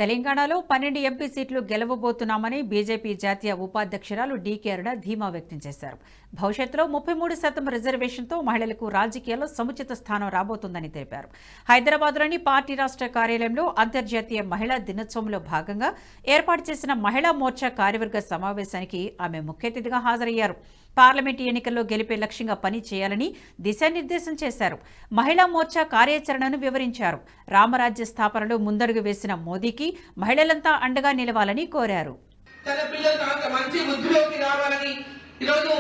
తెలంగాణలో 12 ఎంపీ సీట్లు గెలవబోతున్నామని బీజేపీ జాతీయ ఉపాధ్యక్షురాలు డీకే అరుణ ధీమా వ్యక్తం చేశారు. భవిష్యత్తులో 33% రిజర్వేషన్తో మహిళలకు రాజకీయాల్లో సముచిత స్థానం రాబోతుందని తెలిపారు. హైదరాబాద్లోని పార్టీ రాష్ట్ర కార్యాలయంలో అంతర్జాతీయ మహిళా దినోత్సవంలో భాగంగా ఏర్పాటు చేసిన మహిళా మోర్చా కార్యవర్గ సమావేశానికి ఆమె ముఖ్య అతిథిగా హాజరయ్యారు. పార్లమెంటు ఎన్నికల్లో గెలిపే లక్ష్యంగా పని చేయాలని దిశానిర్దేశం చేశారు. మహిళా మోర్చా కార్యాచరణను వివరించారు. రామరాజ్య స్థాపనలో ముందడుగు వేసిన మోదీకి మహిళలంతా అండగా నిలవాలని కోరారు. తన పిల్లలు మంచి వృద్ధిలోకి రావాలని ఈరోజు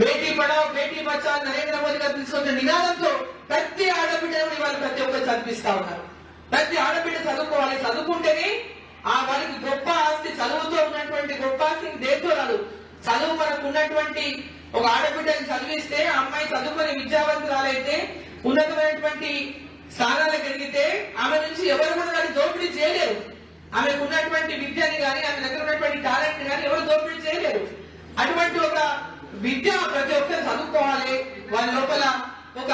బేటీ పడావ్ బేటీ బచావ్ నరేంద్ర మోదీ గారు తీసుకొచ్చిన నినాదంతో ప్రతి ఆడబిడ్డను ఇవాళ ప్రతి ఒక్కరు చదివిస్తా ఉన్నారు. ప్రతి ఆడబిడ్డ చదువుకోవాలి, చదువుకుంటేనే ఆ వారికి గొప్ప ఆస్తి, చదువుతో ఉన్నటువంటి గొప్ప ఆస్తి దేంతో రాదు. చదువు మనకు ఉన్నటువంటి ఒక ఆడబిడ్డని చదివిస్తే ఆ అమ్మాయి చదువుకుని విద్యావంతురాలైతే ఉన్నతమైనటువంటి స్థానాలకు ఎదిగితే ఆమె నుంచి ఎవరు కూడా దాన్ని దోపిడీ చేయలేరు. ఆమెకు ఉన్నటువంటి విద్యని కానీ ఆమె దగ్గర ఉన్నటువంటి టాలెంట్ కానీ ఎవరు దోపిడీ చేయలేరు. అటువంటి ఒక విద్య ప్రతి ఒక్కరు చదువుకోవాలి. వారి లోపల ఒక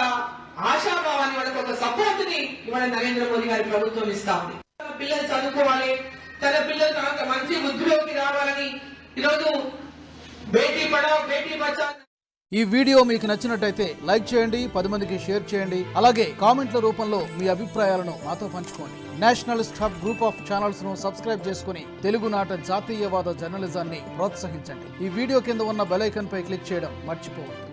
ఆశాభావాన్ని, వాళ్ళకి ఒక సపోర్ట్ ని ఇవాళ నరేంద్ర మోదీ గారి ప్రభుత్వం ఇస్తా ఉంది. పిల్లలు చదువుకోవాలి, తన పిల్లలు మంచి వృద్ధిలోకి రావాలని ఈరోజు బేటీ పడావ్ బేటీ బచావ్. ఈ వీడియో మీకు నచ్చినట్టయితే లైక్ చేయండి, 10 మందికి షేర్ చేయండి. అలాగే కామెంట్ల రూపంలో మీ అభిప్రాయాలను మాతో పంచుకోండి. Nationalist hub group of channels ను సబ్స్క్రైబ్ చేసుకుని తెలుగునాట జాతీయవాద జర్నలిజాన్ని ప్రోత్సహించండి. ఈ వీడియో కింద ఉన్న బెల్ ఐకాన్ పై క్లిక్ చేయడం మర్చిపోవద్దు.